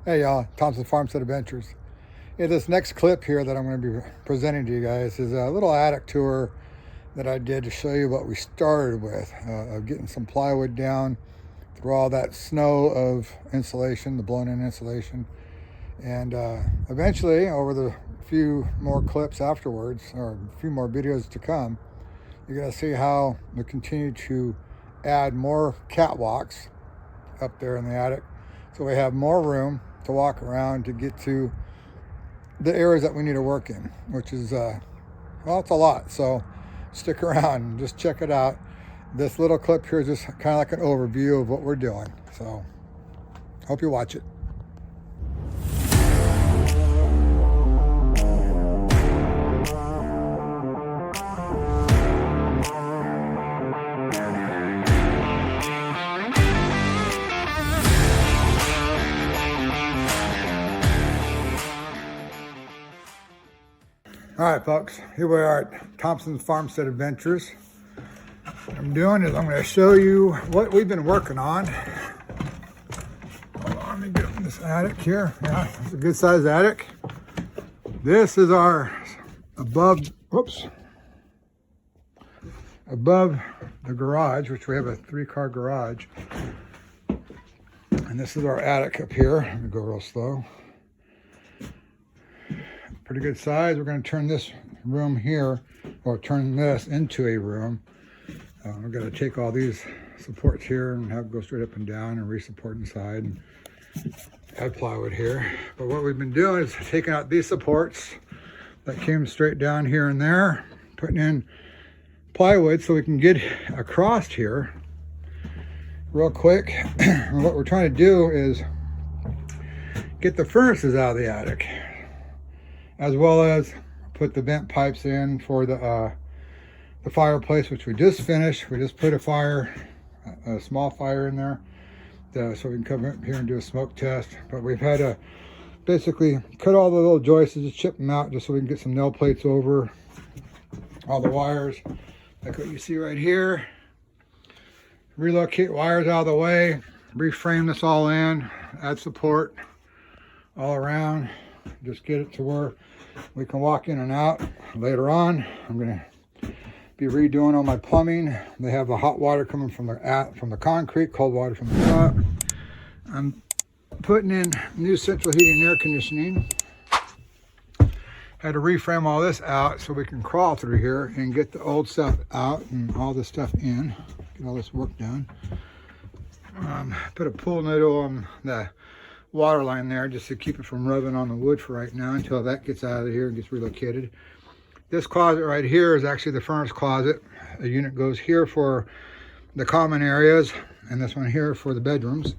Hey y'all, Thompson Farmstead Adventures. Yeah, this next clip here that I'm going to be presenting to you guys is a little attic tour that I did to show you what we started with, of getting some plywood down through all that snow of insulation, the blown in insulation. And eventually, over the few more clips afterwards, or a few more videos to come, you're going to see how we continue to add more catwalks up there in the attic. So we have more room to walk around to get to the areas that we need to work in, which is, well, it's a lot. So stick around and just check it out. This little clip here is just kind of like an overview of what we're doing. So hope you watch it. All right, folks, here we are at Thompson's Farmstead Adventures. What I'm doing is I'm going to show you what we've been working on. Hold on, let me get in this attic here. Yeah, it's a good sized attic. This is our above the garage, which we have a 3-car garage. And this is our attic up here. Let me go real slow. Pretty good size. We're going to turn this room here, or turn this into a room. We're going to take all these supports here and have go straight up and down and re-support inside and add plywood here. But what we've been doing is taking out these supports that came straight down here and there, putting in plywood so we can get across here real quick. And what we're trying to do is get the furnaces out of the attic, as well as put the vent pipes in for the fireplace, which we just finished. We just put a small fire in there, so we can come up here and do a smoke test. But we've had to basically cut all the little joists, just chip them out, just so we can get some nail plates over all the wires, like what you see right here. Relocate wires out of the way, reframe this all in, add support all around. Just get it to where we can walk in and out. Later on, I'm going to be redoing all my plumbing. They have the hot water coming from the concrete, cold water from the top. I'm putting in new central heating and air conditioning. Had to reframe all this out so we can crawl through here and get the old stuff out and all this stuff in. Get all this work done. Put a pool noodle on the water line there just to keep it from rubbing on the wood for right now until that gets out of here and gets relocated. This closet right here is actually the furnace closet. A unit goes here for the common areas, and this one here for the bedrooms.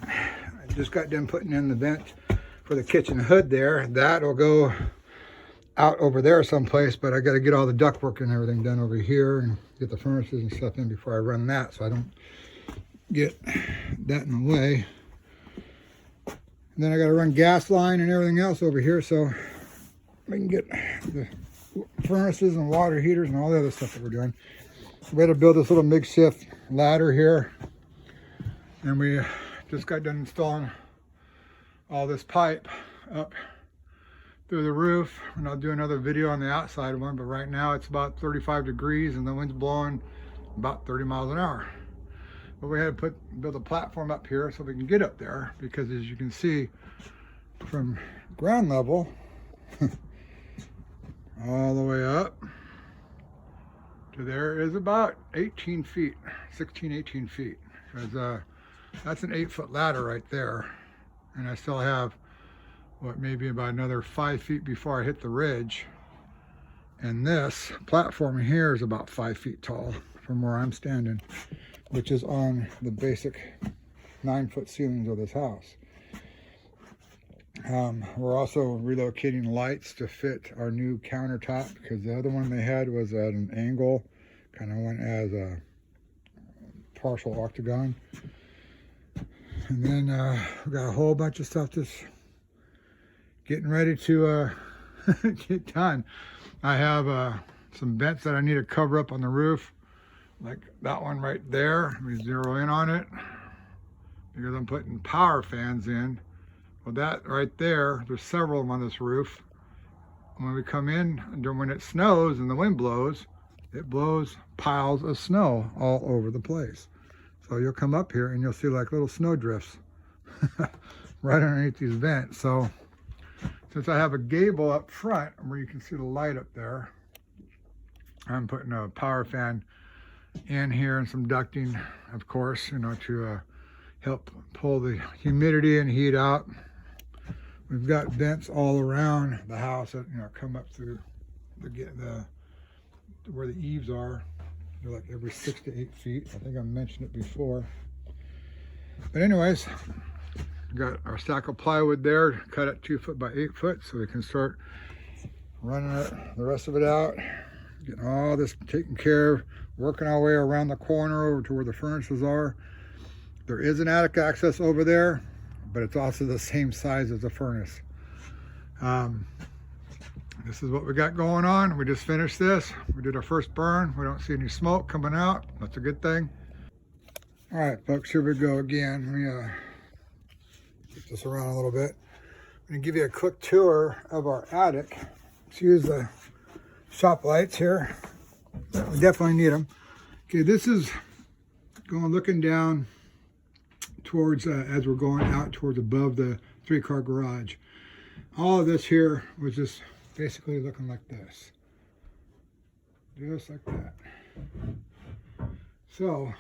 I just got done putting in the vent for the kitchen hood there. That'll go out over there someplace, but I got to get all the ductwork and everything done over here and get the furnaces and stuff in before I run that, so I don't get that in the way. And then I got to run gas line and everything else over here so we can get the furnaces and water heaters and all the other stuff that we're doing. We had to build this little makeshift ladder here, and we just got done installing all this pipe up through the roof. And I'll do another video on the outside one, but right now it's about 35 degrees and the wind's blowing about 30 miles an hour. But we had to build a platform up here so we can get up there, because as you can see from ground level all the way up to there is about 18 feet, 16, 18 feet. Because that's an 8-foot ladder right there. And I still have, what, maybe about another 5 feet before I hit the ridge. And this platform here is about 5 feet tall from where I'm standing, which is on the basic 9-foot ceilings of this house. We're also relocating lights to fit our new countertop, because the other one they had was at an angle, kind of went as a partial octagon. And then we got a whole bunch of stuff just getting ready to get done. I have some vents that I need to cover up on the roof, like that one right there. Let me zero in on it. because I'm putting power fans in. Well, that right there, there's several of them on this roof. When we come in, when it snows and the wind blows, it blows piles of snow all over the place. So you'll come up here and you'll see like little snow drifts right underneath these vents. So since I have a gable up front where you can see the light up there, I'm putting a power fan in here and some ducting, of course, you know, to help pull the humidity and heat out. We've got vents all around the house that, you know, come up through the where the eaves are. They're like every 6 to 8 feet. I think I mentioned it before. But anyways, got our stack of plywood there, cut it 2 foot by 8 foot, so we can start running the rest of it out, getting all this taken care of, working our way around the corner over to where the furnaces are. There is an attic access over there, but it's also the same size as the furnace. This is what we got going on. We just finished this. We did our first burn. We don't see any smoke coming out. That's a good thing. All right, folks, here we go again. Let me get this around a little bit. I'm gonna give you a quick tour of our attic. Let's use the shop lights here. We definitely need them. Okay, this is looking down towards, as we're going out towards above the 3-car garage. All of this here was just basically looking like this. Just like that. So,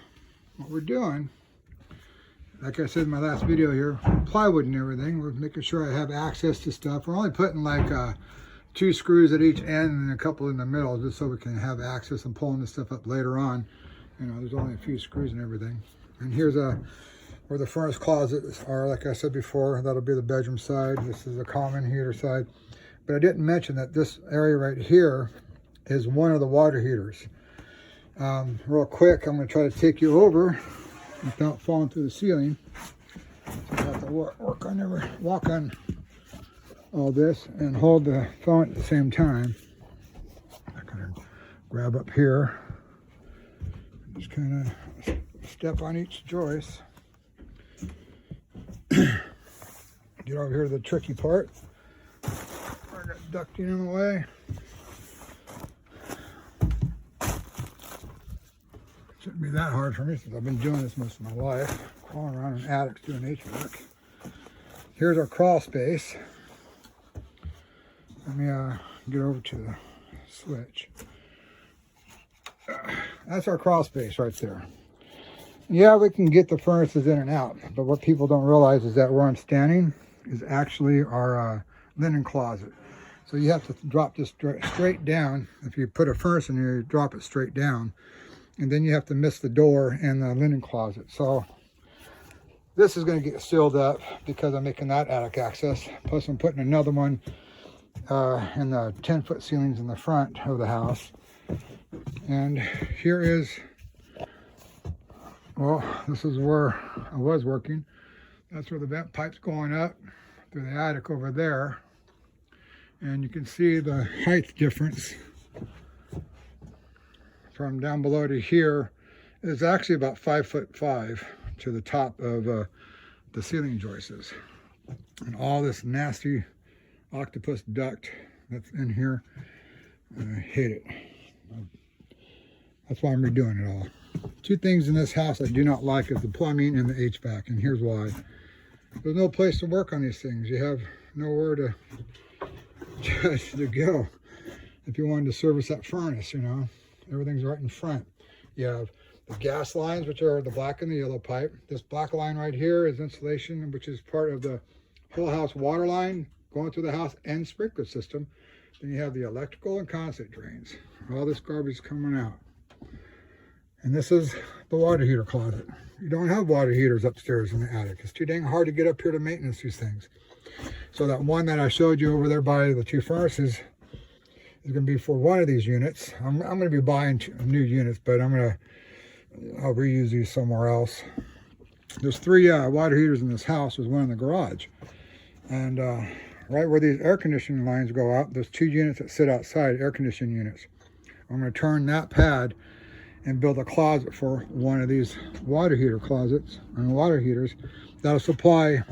what we're doing, like I said in my last video here, plywood and everything, we're making sure I have access to stuff. We're only putting like 2 screws at each end and a couple in the middle, just so we can have access and pulling this stuff up later on. You know, there's only a few screws and everything. And here's where the furnace closets are, like I said before. That'll be the bedroom side. This is the common heater side. But I didn't mention that this area right here is one of the water heaters. Real quick, I'm going to try to take you over without falling through the ceiling. So I have to walk on all this and hold the phone at the same time. I can grab up here, just kind of step on each joist. Get over here to the tricky part. I got ducting in the way. Shouldn't be that hard for me since I've been doing this most of my life, crawling around in attics doing HVAC. Here's our crawl space. Let me get over to the switch. That's our crawl space right there. Yeah, we can get the furnaces in and out, but what people don't realize is that where I'm standing is actually our linen closet. So you have to drop this straight down. If you put a furnace in here, you drop it straight down. And then you have to miss the door and the linen closet. So this is going to get sealed up because I'm making that attic access. Plus I'm putting another one in the 10-foot ceilings in the front of the house. And here is, well, this is where I was working. That's where the vent pipe's going up through the attic over there. And you can see the height difference from down below to here is actually about 5'5" to the top of the ceiling joists. And all this nasty octopus duct that's in here, I hate it. That's why I'm redoing it all. 2 things in this house I do not like is the plumbing and the HVAC, and here's why. There's no place to work on these things. You have nowhere to go if you wanted to service that furnace, you know. Everything's right in front. You have the gas lines, which are the black and the yellow pipe. This black line right here is insulation, which is part of the whole house water line going through the house and sprinkler system. Then you have the electrical and condensate drains. All this garbage coming out. And this is the water heater closet. You don't have water heaters upstairs in the attic. It's too dang hard to get up here to maintenance these things. So that one that I showed you over there by the 2 furnaces is going to be for one of these units. I'm going to be buying 2 new units, but I'll reuse these somewhere else. There's 3 water heaters in this house. There's one in the garage. And right where these air conditioning lines go out, there's 2 units that sit outside, air conditioning units. I'm going to turn that pad and build a closet for one of these water heater closets and water heaters that'll supply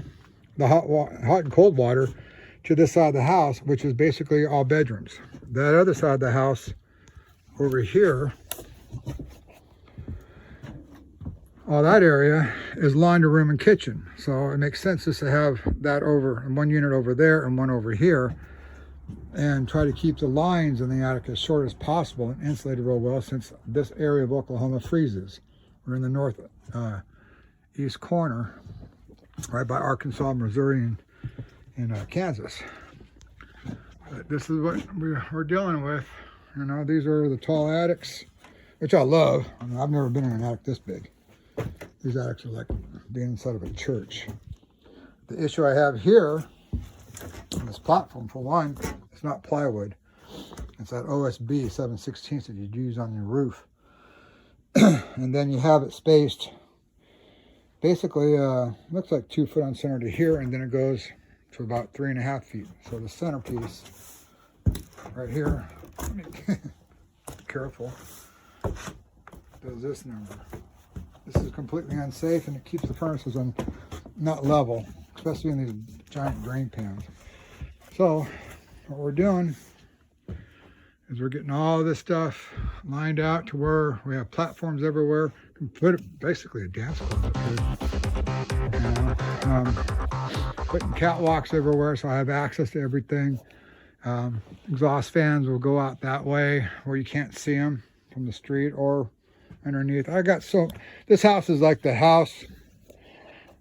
the hot and cold water to this side of the house, which is basically all bedrooms. That other side of the house over here, all that area is laundry room and kitchen. So it makes sense just to have that over, one unit over there and one over here, and try to keep the lines in the attic as short as possible and insulated real well, since this area of Oklahoma freezes. We're in the north east corner, right by Arkansas, Missouri, and Kansas. But this is what we're dealing with. You know, these are the tall attics, which I love. I mean, I've never been in an attic this big. These attics are like being inside of a church. The issue I have here on this platform, for one, it's not plywood. It's that OSB 7/16 that you'd use on your roof. And then you have it spaced basically, looks like 2 foot on center to here, and then it goes to about 3.5 feet. So the centerpiece right here, careful, does this number. This is completely unsafe, and it keeps the furnaces on not level, especially in these giant drain pans. So what we're doing is we're getting all this stuff lined out to where we have platforms everywhere. You can put it basically a dance club up here. You know, putting catwalks everywhere, so I have access to everything. Exhaust fans will go out that way where you can't see them from the street or underneath. This house is like the house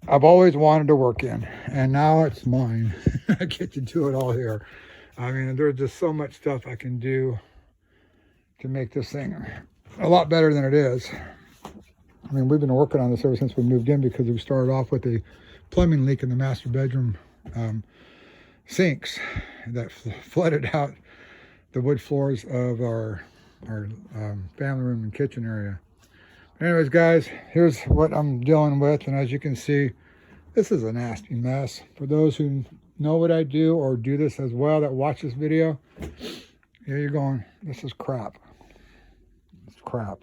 I've always wanted to work in, and now it's mine. I get to do it all here. I mean, there's just so much stuff I can do to make this thing a lot better than it is. I mean, we've been working on this ever since we moved in, because we started off with a plumbing leak in the master bedroom sinks that flooded out the wood floors of our family room and kitchen area. Anyways, guys, here's what I'm dealing with, and as you can see, this is a nasty mess. For those who know what I do or do this as well, that watch this video, yeah, you're going, this is crap. It's crap.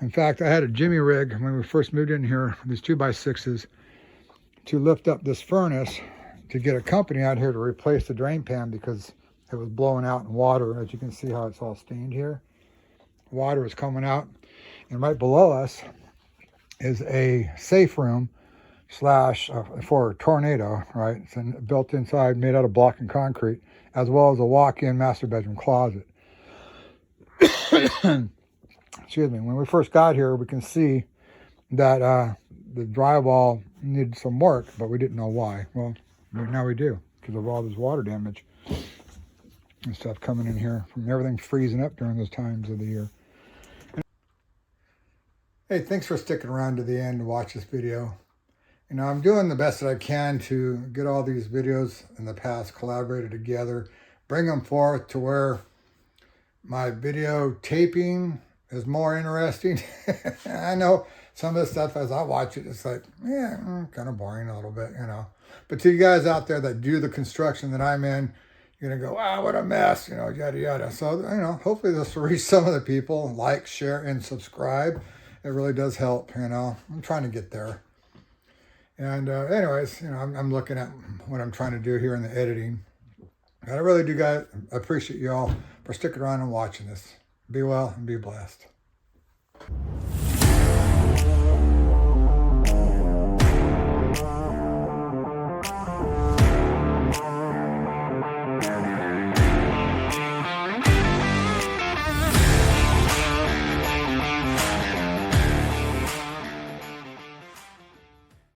In fact, I had a jimmy rig when we first moved in here, these 2x6s, to lift up this furnace to get a company out here to replace the drain pan, because it was blowing out in water. As you can see how it's all stained here. Water is coming out. And right below us is a safe room slash for a tornado, right? It's built inside, made out of block and concrete, as well as a walk-in master bedroom closet. Excuse me. When we first got here, we can see that the drywall needed some work, but we didn't know why. Well, now we do, because of all this water damage and stuff coming in here from everything freezing up during those times of the year. Hey, thanks for sticking around to the end to watch this video. You know, I'm doing the best that I can to get all these videos in the past collaborated together, bring them forth to where my video taping is more interesting. I know some of the stuff as I watch it, it's like, yeah, kind of boring a little bit, you know. But to you guys out there that do the construction that I'm in, you're going to go, wow, what a mess, you know, yada, yada. So, you know, hopefully this will reach some of the people. Like, share, and subscribe. It really does help, you know. I'm trying to get there. And anyways, you know, I'm looking at what I'm trying to do here in the editing. And I really do, guys, appreciate you all for sticking around and watching this. Be well and be blessed.